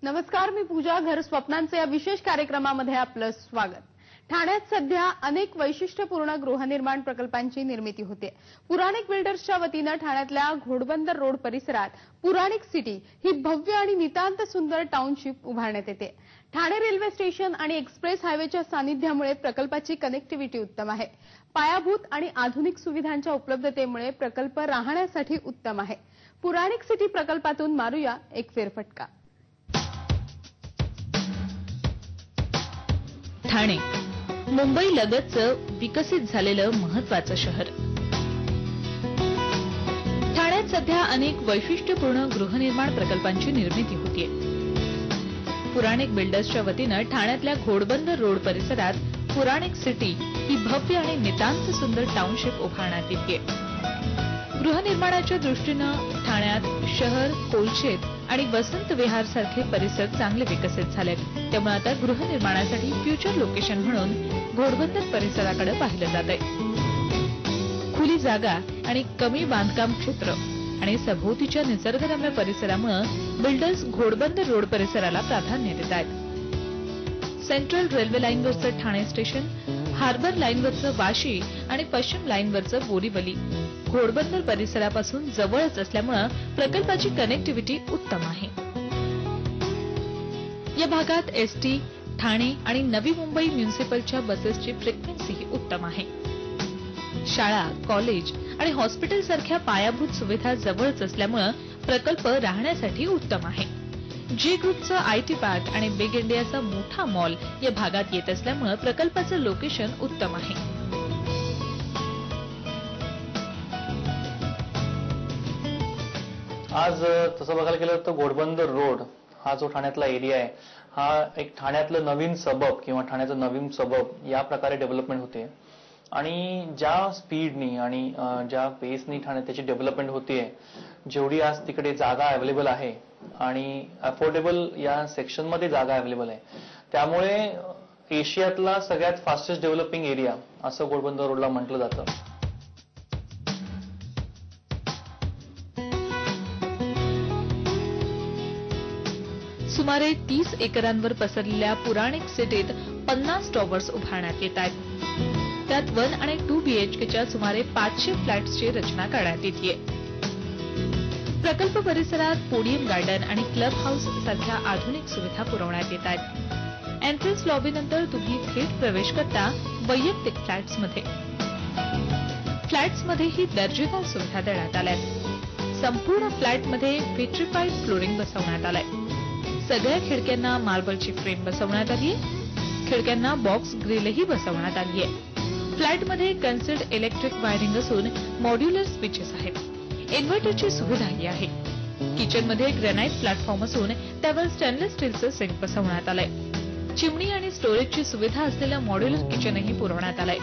नमस्कार, मी पूजा. घर स्वप्नांचे या विशेष कार्यक्रमामध्ये आपलं स्वागत. ठाण्यात सध्या अनेक वैशिष्ट्यपूर्ण गृहनिर्माण प्रकल्पांची निर्मिती होते. पुराणिक बिल्डर्सच्या वतीनं ठाण्यातल्या घोडबंदर रोड परिसरात पुराणिक सिटी ही भव्य आणि नितांत सुंदर टाउनशिप उभारण्यात येते. ठाणे रेल्वे स्टेशन आणि एक्सप्रेस हायवेच्या सानिध्यामुळे प्रकल्पाची कनेक्टिव्हिटी उत्तम आहे. पायाभूत आणि आधुनिक सुविधांच्या उपलब्धतेमुळे प्रकल्प राहण्यासाठी उत्तम आहे. पुराणिक सिटी प्रकल्पातून मारूया एक फेरफटका. ठाणे मुंबई लगतचं विकसित झालेलं महत्वाचं शहर. ठाण्यात सध्या अनेक वैशिष्ट्यपूर्ण गृहनिर्माण प्रकल्पांची निर्मिती होतीये. पुराणिक बिल्डर्सच्या वतीनं ठाण्यातल्या घोडबंदर रोड परिसरात पुराणिक सिटी ही भव्य आणि नितांत सुंदर टाउनशिप उभारण्यात येते. गृहनिर्माणाच्या दृष्टीनं ठाण्यात शहर, कोलशेत आणि वसंत विहार सारखे परिसर चांगले विकसित झालेत. त्यामुळे आता गृहनिर्माणासाठी फ्युचर लोकेशन म्हणून घोडबंदर परिसराकडे पाहिलं जात आहे. खुली जागा आणि कमी बांधकाम क्षेत्र आणि सभोवतीच्या निसर्गरम्य परिसरामुळे बिल्डर्स घोडबंदर रोड परिसराला प्राधान्य देत आहेत. सेंट्रल रेल्वे लाईनवरचं ठाणे स्टेशन, हार्बर लाईनवरचं वाशी आणि पश्चिम लाईनवरचं बोरीवली घोडबंदर परिसरापासून जवळच असल्यामुळे प्रकल्पाची कनेक्टिव्हिटी उत्तम आहे. या भागात एसटी, ठाणे आणि नवी मुंबई म्युनिसिपलच्या बसेसची फ्रिक्वेन्सीही उत्तम आहे. शाळा, कॉलेज आणि हॉस्पिटल सारख्या पायाभूत सुविधा जवळच असल्यामुळे प्रकल्प राहण्यासाठी उत्तम आहे. जी ग्रुपचं आयटी पार्क आणि बिग इंडियाचा मोठा मॉल या भागात येत असल्यामुळे प्रकल्पाचं लोकेशन उत्तम आहे. आज तसं बघायला गेलं तर घोडबंदर रोड हा जो ठाण्यातला एरिया आहे हा एक ठाण्यातलं नवीन सबब किंवा ठाण्याचं नवीन सबब या प्रकारे डेव्हलपमेंट होते. आणि ज्या स्पीडनी आणि ज्या पेसनी ठाण्यात त्याची डेव्हलपमेंट होतीये, जेवढी आज तिकडे जागा अवेलेबल आहे आणि अफोर्डेबल या सेक्शनमध्ये जागा अवेलेबल आहे, त्यामुळे एशियातला सगळ्यात फास्टेस्ट डेव्हलपिंग एरिया असं घोडबंदर रोडला म्हटलं जातं. सुमारे 30 एकरांवर पसरलेल्या पुराणिक सिटीत 50 टॉवर्स उभारण्यात येत आहेत. त्यात 1 आणि 2 बीएचकेच्या सुमारे 500 फ्लॅट्सची रचना करण्यात येते. प्रकल्प परिसरात पोडियम गार्डन आणि क्लब हाऊस सारख्या आधुनिक सुविधा पुरवण्यात येत आहेत. एंट्रन्स लॉबीनंतर तुम्ही थेट प्रवेश करता वैयक्तिक फ्लॅट्समध्ये. फ्लॅट्समध्येही दर्जेदार सुविधा देण्यात आल्यात. संपूर्ण फ्लॅटमध्ये विट्रिफाईड फ्लोरिंग बसवण्यात आलंय. सगळ्या खिडक्यांना मार्बलची फ्रेम बसवण्यात आली आहे. खिडक्यांना बॉक्स ग्रिलही बसवण्यात आली आहे. फ्लॅटमध्ये कन्सिल्ड इलेक्ट्रिक वायरिंग असून मॉड्युलर स्विचेस आहेत. इन्व्हर्टरची सुविधाही आहे. किचनमध्ये ग्रेनाइट प्लॅटफॉर्म असून त्यावर स्टेनलेस स्टीलचं सिंक बसवण्यात आलंय. चिमणी आणि स्टोरेजची सुविधा असलेलं मॉड्युलर किचनही पुरवण्यात आलंय.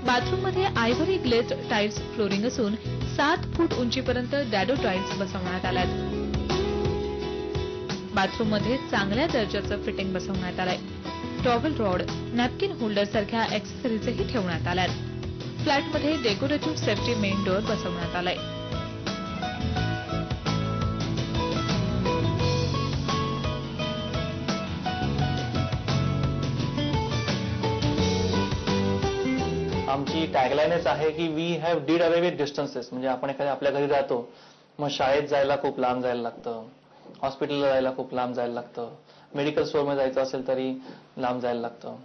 बाथरूममध्ये आयव्हरी ग्लेज्ड टाईल्स फ्लोरिंग असून 7 फूट उंचीपर्यंत डॅडो टाईल्स बसवण्यात आल्यात. बाथरूममध्ये चांगल्या दर्जाचं फिटिंग बसवण्यात आलंय. टॉवेल रॉड, नॅपकिन होल्डर सारख्या ऍक्सेसरीजही ठेवण्यात आल्यात. फ्लॅटमध्ये डेकोरेटिव्ह सेफ्टी मेन डोअर बसवण्यात आलाय. आमची टॅगलाईनच आहे की we have did away with distances. म्हणजे आपण एखाद्या आपल्या घरी राहतो, मग शाळेत जायला खूप लांब जायला लागतं, हॉस्पिटलला जायला खूप लांब जायला लागतं, मेडिकल स्टोअरमध्ये जायचं असेल तरी लांब जायला लागतं,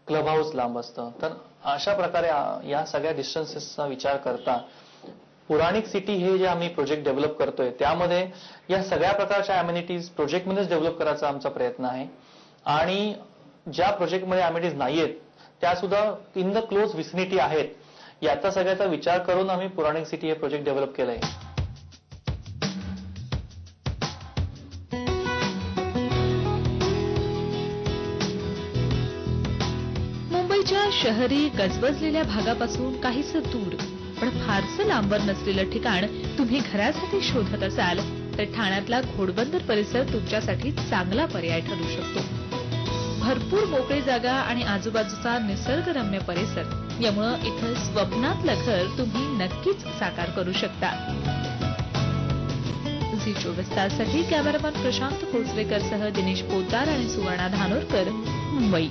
क्लब हाऊस लांब असतं. तर अशा प्रकारे या सगळ्या डिस्टन्सेसचा विचार करता पुराणिक सिटी हे जे आम्ही प्रोजेक्ट डेव्हलप करतोय त्यामध्ये या सगळ्या प्रकारच्या अम्युनिटीज प्रोजेक्टमध्येच डेव्हलप करायचा आमचा प्रयत्न आहे. आणि ज्या प्रोजेक्टमध्ये अम्युनिटीज नाहीयेत त्या सुद्धा इन द क्लोज विसिनिटी आहेत. याचा सगळ्याचा विचार करून आम्ही पुराणिक सिटी हे प्रोजेक्ट डेव्हलप केलंय. शहरी गजबजलेल्या भागापासून काहीसं दूर पण फारसं लांबवर नसलेलं ठिकाण तुम्ही घरासाठी शोधत असाल तर ठाण्यातला घोडबंदर परिसर तुमच्यासाठी चांगला पर्याय ठरू शकतो. भरपूर मोकळी जागा आणि आजूबाजूचा निसर्गरम्य परिसर यामुळे इथं स्वप्नातलं घर तुम्ही नक्कीच साकार करू शकता. झी 24 ताससाठी कॅमेरामन प्रशांत कोचरेकर सह दिनेश पोद्दार आणि सुवर्णा धानोरकर, मुंबई.